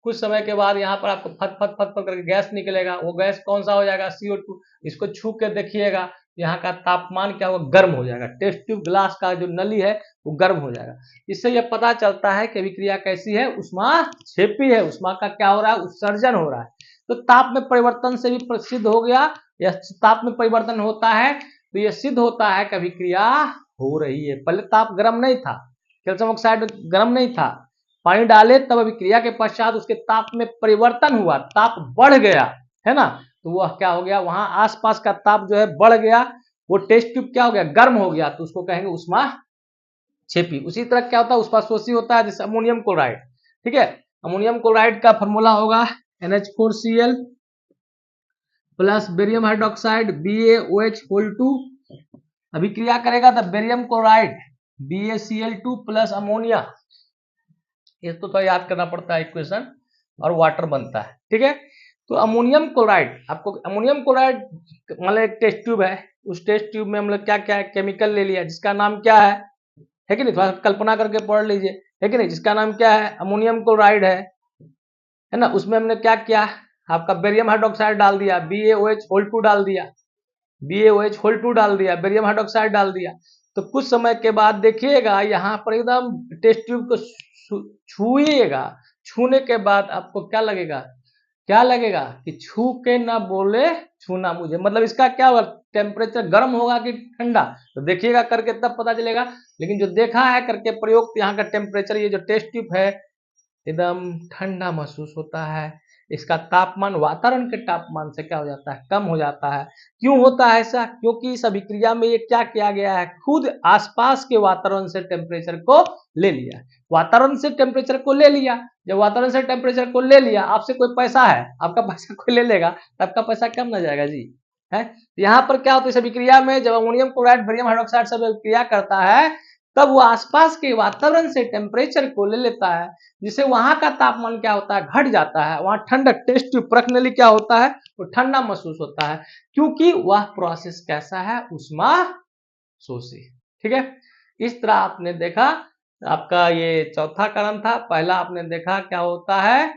कुछ समय के बाद यहाँ पर आपको फट फट फट फट करके गैस निकलेगा। वो गैस कौन सा हो जाएगा, CO2। इसको छू के देखिएगा, यहाँ का तापमान क्या होगा, गर्म हो जाएगा। टेस्ट ट्यूब ग्लास का जो नली है वो गर्म हो जाएगा। इससे यह पता चलता है कि अभिक्रिया कैसी है, उष्मा छेपी है, उष्मा का क्या हो रहा है, उत्सर्जन हो रहा है। तो ताप में परिवर्तन से भी प्रसिद्ध हो गया, यह ताप में परिवर्तन होता है तो यह सिद्ध होता है कि अभिक्रिया हो रही है। पहले ताप गर्म नहीं था, कैल्शियम ऑक्साइड गर्म नहीं था, पानी डाले तब अभिक्रिया के पश्चात उसके ताप में परिवर्तन हुआ, ताप बढ़ गया, है ना। तो वह क्या हो गया, वहां आसपास का ताप जो है बढ़ गया, वो टेस्ट ट्यूब क्या हो गया, गर्म हो गया, तो उसको कहेंगे उष्मा छेपी। उसी तरह क्या होता है, उष्माशोषी होता है, जैसे अमोनियम क्लोराइड, ठीक है। अमोनियम क्लोराइड का फॉर्मूला होगा NH4Cl plus barium hydroxide BaOH2। अभिक्रिया करेगा तो barium chloride BaCl2 plus ammonia, इसको याद करना पड़ता है इक्वेशन, और वाटर बनता है, ठीक है। तो अमोनियम क्लोराइड, आपको अमोनियम क्लोराइड मतलब एक टेस्ट ट्यूब है, उस टेस्ट ट्यूब में हम लोग क्या क्या केमिकल ले लिया जिसका नाम क्या है कि नहीं, थोड़ा कल्पना करके पढ़ लीजिए, है कि नहीं, जिसका नाम क्या है, अमोनियम क्लोराइड है ना। उसमें हमने क्या किया, आपका बेरियम हाइड्रोक्साइड डाल दिया, BaOH2 डाल दिया, BaOH2 डाल दिया, बेरियम हाइड्रोक्साइड डाल दिया। तो कुछ समय के बाद देखिएगा यहाँ पर एकदम टेस्ट ट्यूब को छूइएगा, छूने के बाद आपको क्या लगेगा, क्या लगेगा कि छू के ना बोले छूना मुझे, मतलब इसका क्या होगा, टेम्परेचर गर्म होगा कि ठंडा, तो देखिएगा करके तब पता चलेगा। लेकिन जो देखा है करके प्रयोग, यहाँ का टेम्परेचर, ये जो टेस्ट ट्यूब है एकदम ठंडा महसूस होता है। इसका तापमान वातावरण के तापमान से क्या हो जाता है, कम हो जाता है। क्यों होता है ऐसा, क्योंकि इस अभिक्रिया में ये क्या किया गया है, खुद आसपास के वातावरण से टेम्परेचर को ले लिया, वातावरण से टेम्परेचर को ले लिया। जब वातावरण से टेम्परेचर को ले लिया, आपसे कोई पैसा है, आपका पैसा कोई ले लेगा तो आपका पैसा कम ना जाएगा जी, है। यहाँ पर क्या होता है, इस अभिक्रिया में जब अमोनियम क्लोराइड बेरियम हाइड्रोक्साइड से अभिक्रिया करता है तब वो आसपास के वातावरण से टेम्परेचर को ले लेता है, जिससे वहां का तापमान क्या होता है, घट जाता है। वहां ठंडक, टेस्ट ट्यूब प्रखनली क्या होता है, वो ठंडा महसूस होता है, क्योंकि वह प्रोसेस कैसा है, उष्मा शोषी, ठीक है। इस तरह आपने देखा, आपका ये चौथा क्रम था। पहला आपने देखा क्या होता है,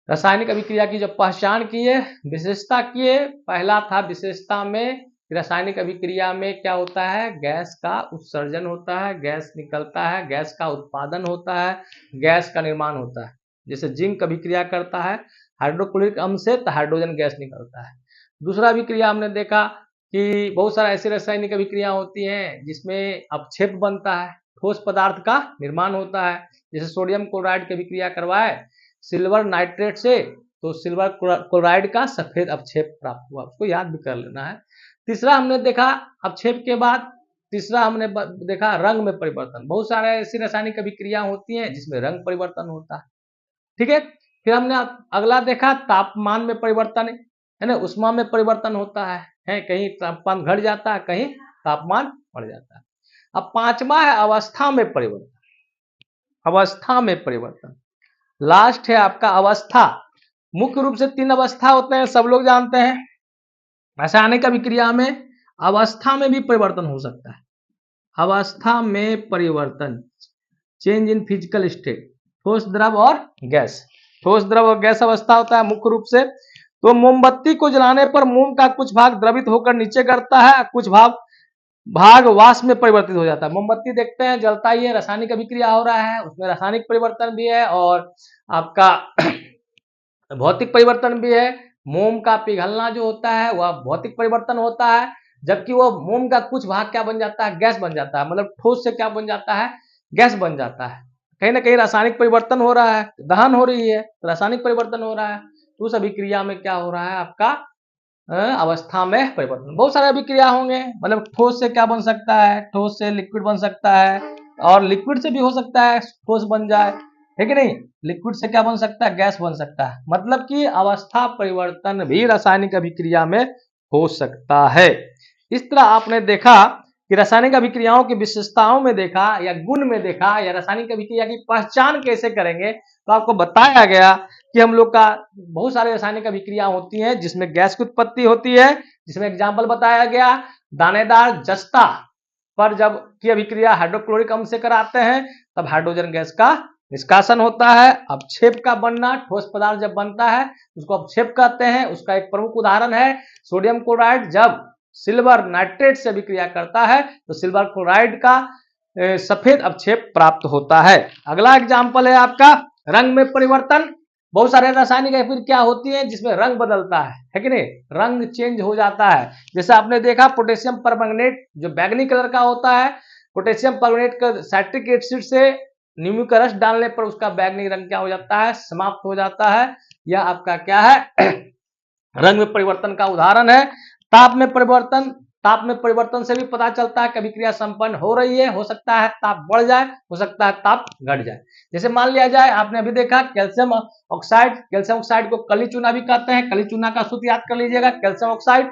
रासायनिक अभिक्रिया की जो पहचान किए, विशेषता किए। पहला था विशेषता में, रासायनिक अभिक्रिया में क्या होता है, गैस का उत्सर्जन होता है, गैस निकलता है, गैस का उत्पादन होता है, गैस का निर्माण होता है। जैसे जिंक अभिक्रिया करता है हाइड्रोक्लोरिक अम्ल से तो हाइड्रोजन गैस निकलता है। दूसरा अभिक्रिया हमने देखा कि बहुत सारा ऐसी रासायनिक अभिक्रिया होती हैं जिसमें अपक्षेप बनता है, ठोस पदार्थ का निर्माण होता है। जैसे सोडियम क्लोराइड की अभिक्रिया करवाए सिल्वर नाइट्रेट से, तो सिल्वर क्लोराइड का सफेद अपक्षेप प्राप्त हुआ, उसको याद भी कर लेना है। तीसरा हमने देखा अपक्षेप के बाद, तीसरा हमने देखा रंग में परिवर्तन। बहुत सारे ऐसी रासायनिक अभिक्रिया होती हैं जिसमें रंग परिवर्तन होता है, ठीक है। फिर हमने अगला देखा तापमान में परिवर्तन, है ना, उष्मा में परिवर्तन होता है, कहीं तापमान घट जाता है, कहीं तापमान बढ़ जाता है। अब पांचवा है अवस्था में परिवर्तन, अवस्था में परिवर्तन। लास्ट है आपका अवस्था। मुख्य रूप से तीन अवस्था होते हैं, सब लोग जानते हैं। रासायनिक अभिक्रिया में अवस्था में भी परिवर्तन हो सकता है। अवस्था में परिवर्तन, चेंज इन फिजिकल स्टेट, ठोस द्रव और गैस। ठोस द्रव और गैस अवस्था होता है मुख्य रूप से। तो मोमबत्ती को जलाने पर मोम का कुछ भाग द्रवित होकर नीचे गिरता है, कुछ भाग वाष्प में परिवर्तित हो जाता है। मोमबत्ती देखते हैं जलता ही है, रासायनिक अभिक्रिया हो रहा है, उसमें रासायनिक परिवर्तन भी है और आपका भौतिक परिवर्तन भी है। मोम का पिघलना जो होता है वह भौतिक परिवर्तन होता है, जबकि वो मोम का कुछ भाग क्या बन जाता है, गैस बन जाता है। मतलब ठोस से क्या बन जाता है, गैस बन जाता है। कहीं ना कहीं रासायनिक परिवर्तन हो रहा है, दहन हो रही है, रासायनिक परिवर्तन हो रहा है। तो उस अभिक्रिया में क्या हो रहा है आपका अवस्था में परिवर्तन। बहुत सारे अभिक्रिया होंगे, मतलब ठोस से क्या बन सकता है, ठोस से लिक्विड बन सकता है, और लिक्विड से भी हो सकता है ठोस बन जाए, है कि नहीं। लिक्विड से क्या बन सकता है, गैस बन सकता है। मतलब कि अवस्था परिवर्तन भी रासायनिक अभिक्रिया में हो सकता है। इस तरह आपने देखा कि रासायनिक अभिक्रियाओं की विशेषताओं में देखा या गुण में देखा या रासायनिक अभिक्रिया की पहचान कैसे करेंगे, तो आपको बताया गया कि हम लोग का बहुत सारे रासायनिक अभिक्रिया होती हैं जिसमें गैस की उत्पत्ति होती है, जिसमें एग्जाम्पल बताया गया दानेदार जस्ता पर जब की अभिक्रिया हाइड्रोक्लोरिक अम्ल से कराते हैं तब हाइड्रोजन गैस का निष्कासन होता है। अवक्षेप का बनना, ठोस पदार्थ जब बनता है उसको अवक्षेप कहते हैं। उसका एक प्रमुख उदाहरण है सोडियम क्लोराइड, जब सिल्वर नाइट्रेट से अभिक्रिया करता है तो सिल्वर क्लोराइड का सफेद अवक्षेप प्राप्त होता है। अगला एग्जाम्पल है आपका रंग में परिवर्तन। बहुत सारे रासायनिक अभिक्रिया होती है जिसमें रंग बदलता है कि नहीं, रंग चेंज हो जाता है। जैसे आपने देखा पोटेशियम परमैंगनेट जो बैगनी कलर का होता है, पोटेशियम परमैंगनेट का साइट्रिक एसिड से नींबू का रस डालने पर उसका बैगनी रंग क्या हो जाता है, समाप्त हो जाता है। यह आपका क्या है रंग में परिवर्तन का उदाहरण है। ताप में परिवर्तन, ताप में परिवर्तन से भी पता चलता है कि अभिक्रिया संपन्न हो रही है। हो सकता है ताप बढ़ जाए, हो सकता है ताप घट जाए। जैसे मान लिया जाए आपने अभी देखा कैल्शियम ऑक्साइड को कली चूना भी कहते हैं। कली चूना का सूत्र याद कर लीजिएगा, कैल्शियम ऑक्साइड,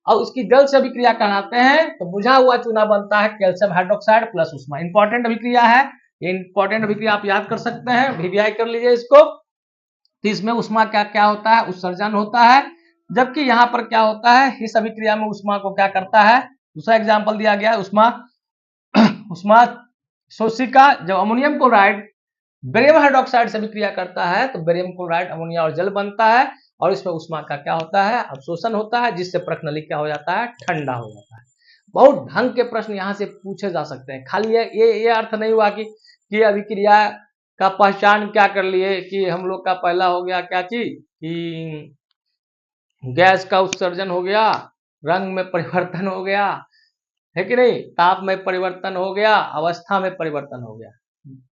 और उसकी जल से अभिक्रिया कराते हैं तो बुझा हुआ चूना बनता है कैल्शियम हाइड्रोक्साइड प्लस उष्मा। इंपॉर्टेंट अभिक्रिया है, ये इंपॉर्टेंट अभिक्रिया आप याद कर सकते हैं, वीवीआई कर लीजिए इसको। तो इसमें उष्मा क्या क्या होता है, उत्सर्जन होता है, जबकि यहाँ पर क्या होता है, इस अभिक्रिया में उष्मा को क्या करता है, दूसरा एग्जाम्पल दिया गया है उष्मा शोषिका। जब अमोनियम क्लोराइड बेरियम हाइड्रोक्साइड से अभिक्रिया करता है तो बेरियम क्लोराइड अमोनिया और जल बनता है, और इसमें उष्मा का क्या होता है, अवशोषण होता है, जिससे प्रश्नली क्या हो जाता है, ठंडा हो जाता है। बहुत ढंग के प्रश्न यहाँ से पूछे जा सकते हैं। खाली ये अर्थ नहीं हुआ कि अभिक्रिया का पहचान क्या कर लिए कि हम लोग का पहला हो गया क्या चीज कि गैस का उत्सर्जन हो गया, रंग में परिवर्तन हो गया, है कि नहीं, ताप में परिवर्तन हो गया, अवस्था में परिवर्तन हो गया।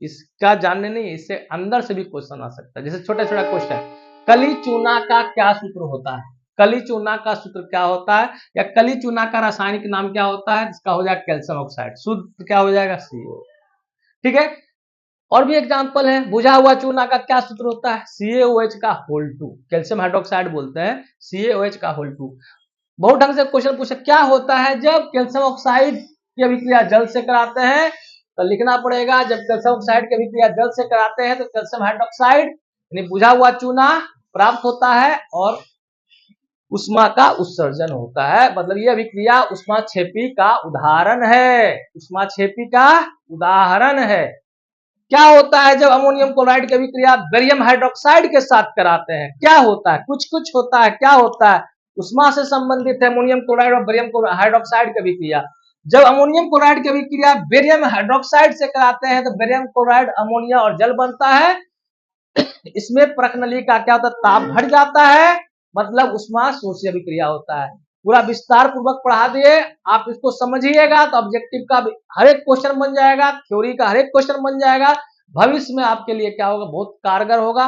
इसका जानने नहीं, इससे अंदर से भी क्वेश्चन आ सकता है। जैसे छोटा छोटा क्वेश्चन, कली चूना का क्या सूत्र होता है, कली चूना का सूत्र क्या होता है, या कली चूना का रासायनिक नाम क्या होता है, जिसका हो जाएगा कैल्शियम ऑक्साइड, सूत्र क्या हो जाएगा CO। ठीक है, और भी एग्जांपल है, बुझा हुआ चूना का क्या सूत्र होता है, CaOH का होल 2, कैल्शियम हाइड्रोक्साइड बोलते हैं, CaOH का होल 2। बहुत ढंग से क्वेश्चन पूछे, क्या होता है जब कैल्शियम ऑक्साइड की अभिक्रिया जल से कराते हैं, तो लिखना पड़ेगा जब कैल्शियम ऑक्साइड की अभिक्रिया जल से कराते हैं तो कैल्शियम हाइड्रोक्साइड यानी बुझा हुआ चूना प्राप्त होता है और उष्मा का उत्सर्जन होता है। मतलब ये अभिक्रिया उष्माक्षेपी का उदाहरण है, उष्माक्षेपी का उदाहरण है। क्या होता है जब अमोनियम क्लोराइड की अभिक्रिया बेरियम हाइड्रोक्साइड के साथ कराते हैं, क्या होता है, कुछ कुछ होता है, क्या होता है, उष्मा से संबंधित है अमोनियम क्लोराइड और बेरियम हाइड्रोक्साइड की अभिक्रिया। जब अमोनियम क्लोराइड की अभिक्रिया बेरियम हाइड्रोक्साइड से कराते हैं तो बेरियम क्लोराइड अमोनिया और जल बनता है। इसमें प्रकनली का क्या होता है, ताप घट जाता है, मतलब उष्मा शोषी अभिक्रिया होता है। पूरा विस्तार पूर्वक पढ़ा दिए, आप इसको समझिएगा तो ऑब्जेक्टिव का हर एक क्वेश्चन बन जाएगा, थ्योरी का हर एक क्वेश्चन बन जाएगा। भविष्य में आपके लिए क्या होगा, बहुत कारगर होगा।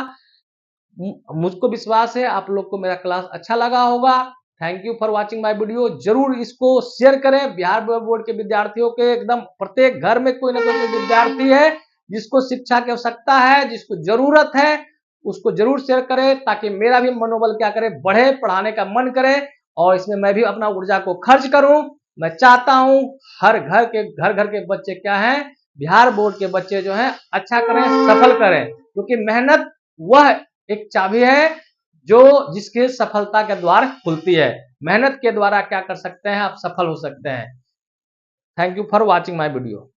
मुझको विश्वास है आप लोग को मेरा क्लास अच्छा लगा होगा। Thank you for watching my video. जरूर इसको शेयर करें। बिहार बोर्ड के विद्यार्थियों के एकदम प्रत्येक घर में कोई ना कोई विद्यार्थी है जिसको शिक्षा की आवश्यकता है, जिसको जरूरत है, उसको जरूर शेयर करें ताकि मेरा भी मनोबल क्या करे, बढ़े, पढ़ाने का मन करे और इसमें मैं भी अपना ऊर्जा को खर्च करूं। मैं चाहता हूं हर घर के बच्चे क्या हैं, बिहार बोर्ड के बच्चे जो हैं अच्छा करें, सफल करें, क्योंकि मेहनत वह एक चाबी है जो जिसके सफलता के द्वार खुलती है। मेहनत के द्वारा क्या कर सकते हैं आप, सफल हो सकते हैं। Thank you for watching my video.